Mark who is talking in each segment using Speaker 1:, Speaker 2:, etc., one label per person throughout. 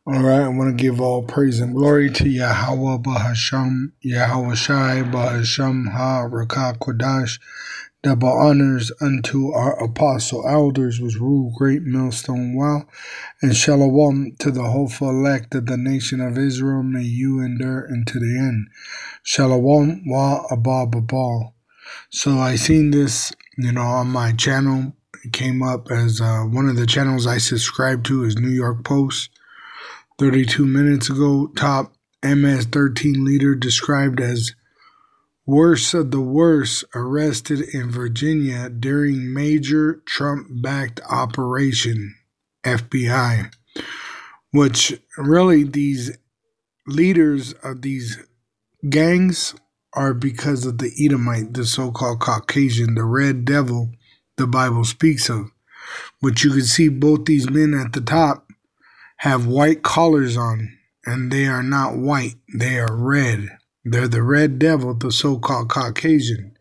Speaker 1: All right, I want to give all praise and glory to Yahawah Bahasham, Yahawashi Bahasham Ha Rakah Kodash. Double honors unto our apostle elders, which rule great millstone well, and shalom to the hopeful elect of the nation of Israel. May you endure unto the end. Shalom wa abba babal. So I seen this, on my channel. It came up as one of the channels I subscribe to is New York Post. 32 minutes ago, top MS-13 leader described as worst of the worst arrested in Virginia during major Trump-backed operation, FBI. Which really these leaders of these gangs are because of the Edomite, the so-called Caucasian, the red devil the Bible speaks of. Which you can see both these men at the top have white collars on, and they are not white, they are red. They're the red devil, the so-called Caucasian,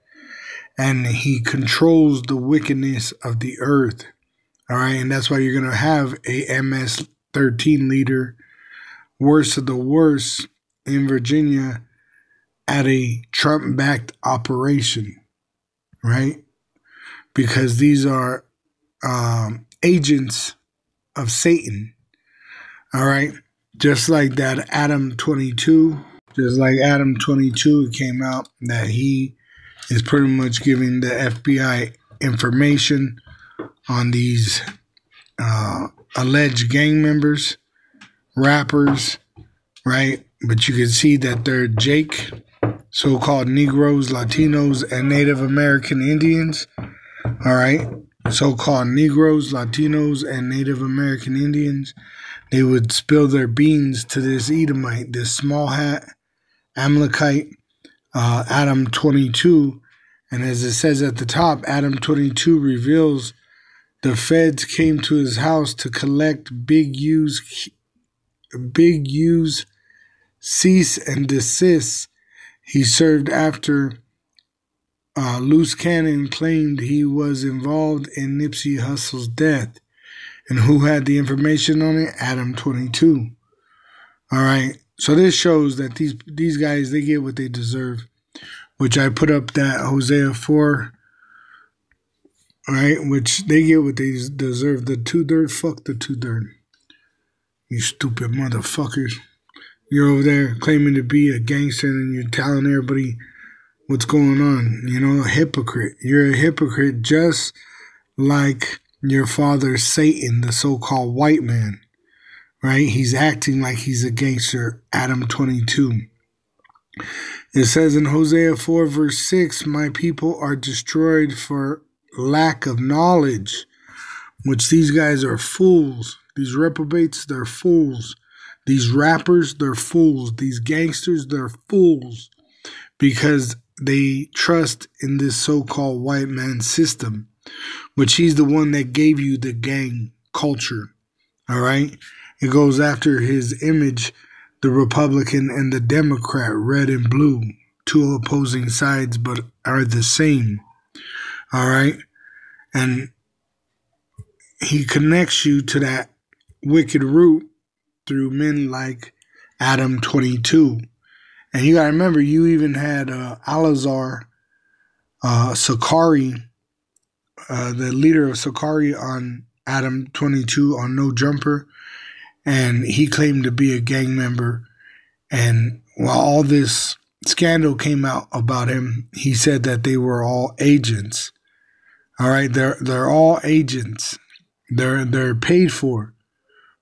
Speaker 1: and he controls the wickedness of the earth. All right, and that's why you're going to have a MS-13 leader, worst of the worst, in Virginia at a Trump-backed operation, right? Because these are agents of Satan. All right, just like that Adam 22, it came out that he is pretty much giving the FBI information on these alleged gang members, rappers, right? But you can see that they're Jake, so-called Negroes, Latinos, and Native American Indians. All right, so-called Negroes, Latinos, and Native American Indians. They would spill their beans to this Edomite, this small hat, Amalekite, Adam 22. And as it says at the top, Adam 22 reveals the feds came to his house to collect big U's cease and desist. He served after Loose Cannon claimed he was involved in Nipsey Hussle's death. And who had the information on it? Adam 22. All right. So this shows that these guys, they get what they deserve, which I put up that Hosea 4, right? Which they get what they deserve. The 2/3, fuck the 2/3. You stupid motherfuckers. You're over there claiming to be a gangster and you're telling everybody what's going on. A hypocrite. You're a hypocrite just like your father Satan, the so-called white man, right? He's acting like he's a gangster, Adam 22. It says in Hosea 4 verse 6, my people are destroyed for lack of knowledge, which these guys are fools. These reprobates, they're fools. These rappers, they're fools. These gangsters, they're fools because they trust in this so-called white man system, which he's the one that gave you the gang culture, all right? It goes after his image, the Republican and the Democrat, red and blue, two opposing sides but are the same, all right? And he connects you to that wicked root through men like Adam 22. And you got to remember, you even had Alazar Sakari, the leader of Sakari on Adam 22 on No Jumper, and he claimed to be a gang member. And while all this scandal came out about him, he said that they were all agents. All right, they're all agents. They're paid for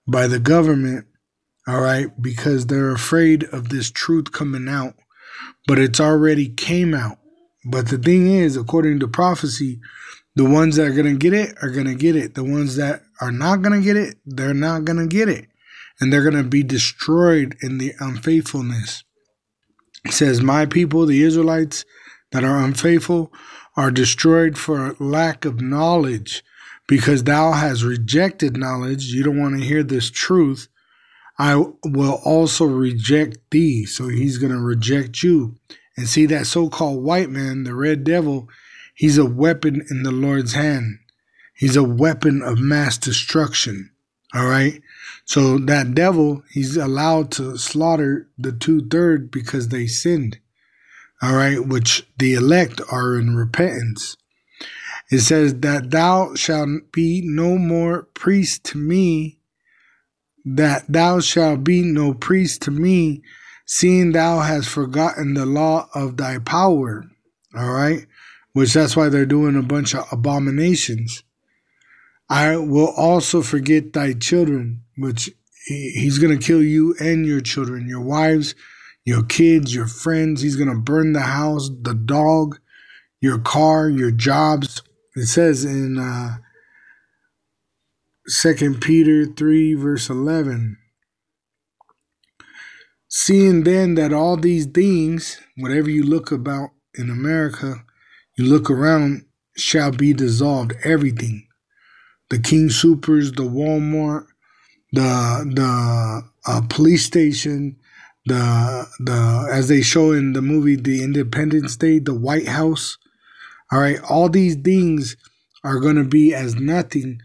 Speaker 1: by the government. All right, because they're afraid of this truth coming out, but it's already came out. But the thing is, according to prophecy, the ones that are going to get it are going to get it. The ones that are not going to get it, they're not going to get it. And they're going to be destroyed in the unfaithfulness. It says, my people, the Israelites that are unfaithful, are destroyed for lack of knowledge, because thou hast rejected knowledge. You don't want to hear this truth. I will also reject thee. So he's going to reject you. And see, that so-called white man, the red devil, he's a weapon in the Lord's hand. He's a weapon of mass destruction. All right. So that devil, he's allowed to slaughter the 2/3 because they sinned. All right. Which the elect are in repentance. It says that thou shalt be no more priest to me, that thou shalt be no priest to me, seeing thou hast forgotten the law of thy power. All right. Which that's why they're doing a bunch of abominations. I will also forget thy children, which he's going to kill you and your children, your wives, your kids, your friends. He's going to burn the house, the dog, your car, your jobs. It says in 2 Peter 3, verse 11, seeing then that all these things, whatever you look about in America, you look around, shall be dissolved, everything. The King Supers, the Walmart, the police station, the as they show in the movie The Independence Day, the White House. All right, all these things are going to be as nothing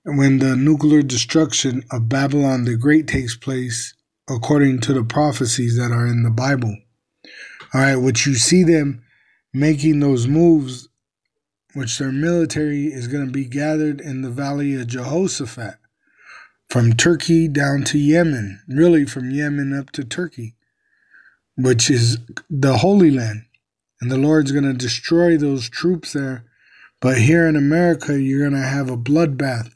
Speaker 1: when the nuclear destruction of Babylon the Great takes place, according to the prophecies that are in the Bible. All right, which you see them making those moves, which their military is going to be gathered in the valley of Jehoshaphat, from Turkey down to Yemen, really from Yemen up to Turkey, which is the Holy Land. And the Lord's going to destroy those troops there. But here in America, you're going to have a bloodbath,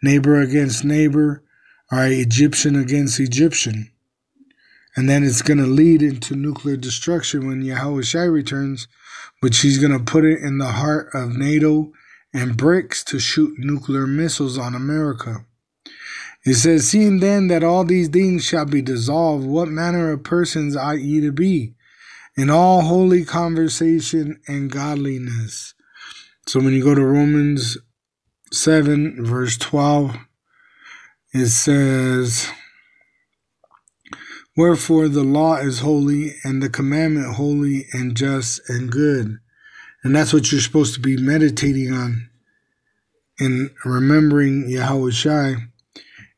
Speaker 1: neighbor against neighbor, all right, Egyptian against Egyptian. And then it's going to lead into nuclear destruction when Yahawashi returns, which he's going to put it in the heart of NATO and BRICS to shoot nuclear missiles on America. It says, seeing then that all these things shall be dissolved, what manner of persons ought ye to be? In all holy conversation and godliness. So when you go to Romans 7, verse 12, it says, wherefore the law is holy, and the commandment holy and just and good. And that's what you're supposed to be meditating on and remembering Yahawashi.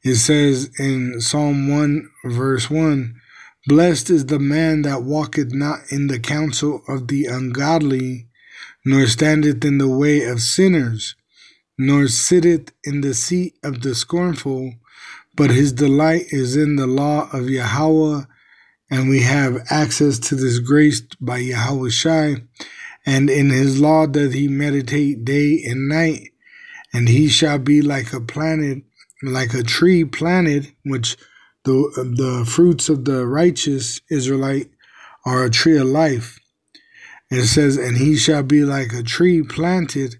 Speaker 1: It says in Psalm 1, verse 1, blessed is the man that walketh not in the counsel of the ungodly, nor standeth in the way of sinners, nor sitteth in the seat of the scornful, but his delight is in the law of Yahawah, and we have access to this grace by Yahawashi, and in his law doth he meditate day and night, and he shall be like a tree planted, which the fruits of the righteous Israelite are a tree of life. It says, and he shall be like a tree planted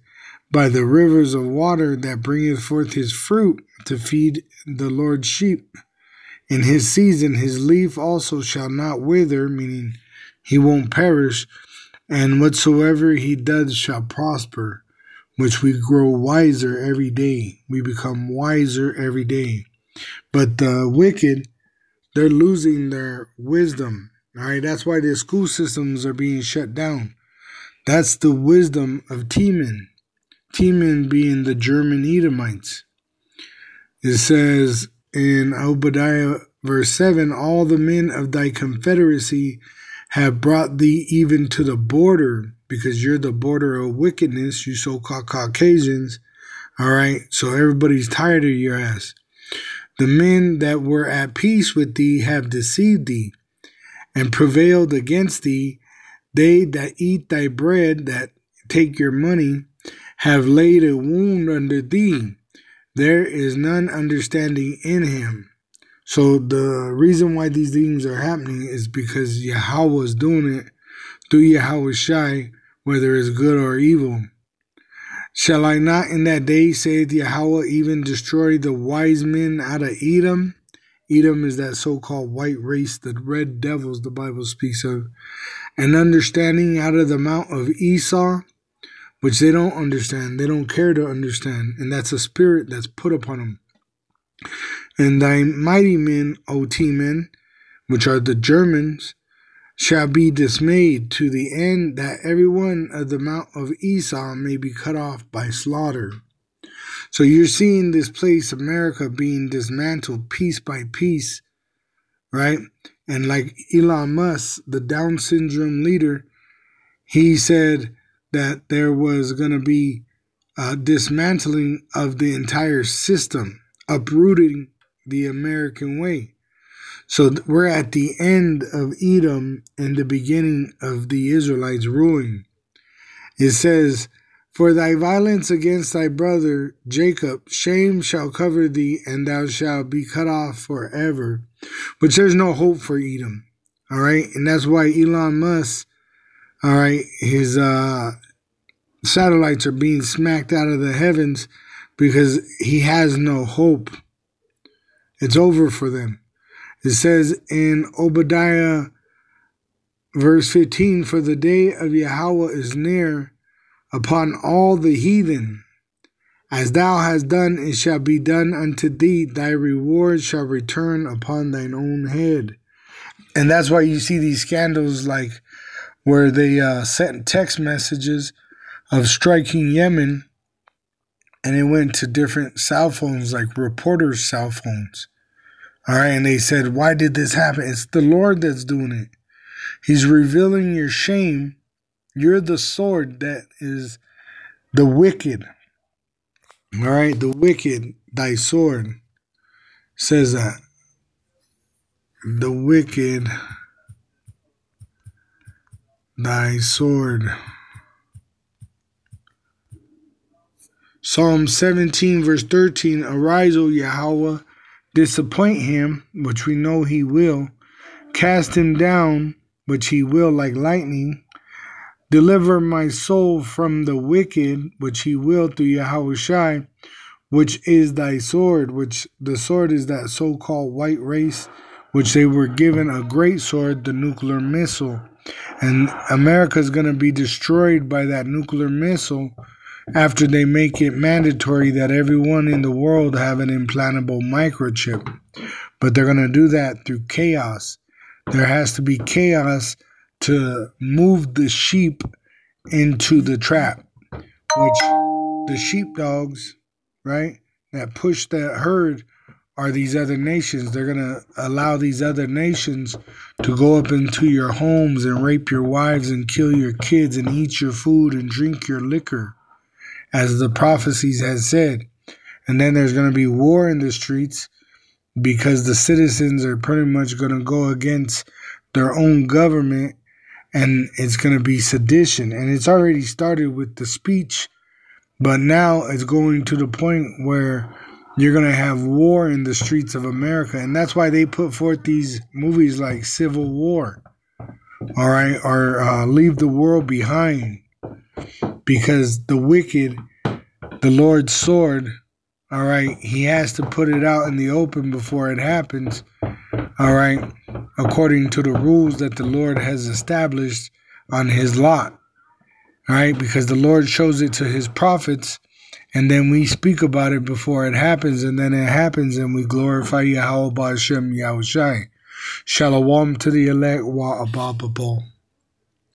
Speaker 1: by the rivers of water that bringeth forth his fruit to feed the Lord's sheep. In his season his leaf also shall not wither, meaning he won't perish, and whatsoever he does shall prosper, which we grow wiser every day. We become wiser every day. But the wicked, they're losing their wisdom. All right, that's why the school systems are being shut down. That's the wisdom of Teman. Teman being the German Edomites. It says in Obadiah verse 7, all the men of thy confederacy have brought thee even to the border, because you're the border of wickedness, you so-called Caucasians. All right, so everybody's tired of your ass. The men that were at peace with thee have deceived thee, and prevailed against thee. They that eat thy bread, that take your money, have laid a wound under thee. There is none understanding in him. So the reason why these things are happening is because Yahawah is doing it through Yahawashi, whether it's good or evil. Shall I not in that day, saith Yahawah, even destroy the wise men out of Edom? Edom is that so-called white race, the red devils the Bible speaks of. And understanding out of the mount of Esau, which they don't understand. They don't care to understand. And that's a spirit that's put upon them. And thy mighty men, O Teman, which are the Germans, shall be dismayed, to the end that every one of the mount of Esau may be cut off by slaughter. So you're seeing this place, America, being dismantled piece by piece, right? And like Elon Musk, the Down syndrome leader, he said that there was going to be dismantling of the entire system, uprooting the American way. So we're at the end of Edom and the beginning of the Israelites ruling. It says, for thy violence against thy brother Jacob, shame shall cover thee, and thou shalt be cut off forever. But there's no hope for Edom. All right. And that's why Elon Musk, all right, his satellites are being smacked out of the heavens because he has no hope. It's over for them. It says in Obadiah verse 15, for the day of Yahawah is near upon all the heathen. As thou hast done, it shall be done unto thee. Thy reward shall return upon thine own head. And that's why you see these scandals like where they sent text messages of striking Yemen, and it went to different cell phones, like reporters' cell phones. All right, and they said, why did this happen? It's the Lord that's doing it. He's revealing your shame. You're the sword that is the wicked. All right, the wicked, thy sword, says that. The wicked, thy sword. Psalm 17, verse 13, arise, O Yahawah, disappoint him, which we know he will. Cast him down, which he will like lightning. Deliver my soul from the wicked, which he will through Yahawashi, which is thy sword, which the sword is that so-called white race, which they were given a great sword, the nuclear missile. And America is going to be destroyed by that nuclear missile after they make it mandatory that everyone in the world have an implantable microchip. But they're going to do that through chaos. There has to be chaos to move the sheep into the trap, which the sheepdogs, right, that push that herd are these other nations. They're going to allow these other nations to go up into your homes and rape your wives and kill your kids and eat your food and drink your liquor, as the prophecies has said. And then there's going to be war in the streets because the citizens are pretty much going to go against their own government, and it's going to be sedition. And it's already started with the speech, but now it's going to the point where you're going to have war in the streets of America. And that's why they put forth these movies like Civil War, all right, or Leave the World Behind, because the wicked, the Lord's sword, all right, he has to put it out in the open before it happens, all right, according to the rules that the Lord has established on his lot, all right, because the Lord shows it to his prophets, and then we speak about it before it happens, and then it happens, and we glorify Yahawah Ba'ashem Yahawashi. Shalom to the elect, wa abababo.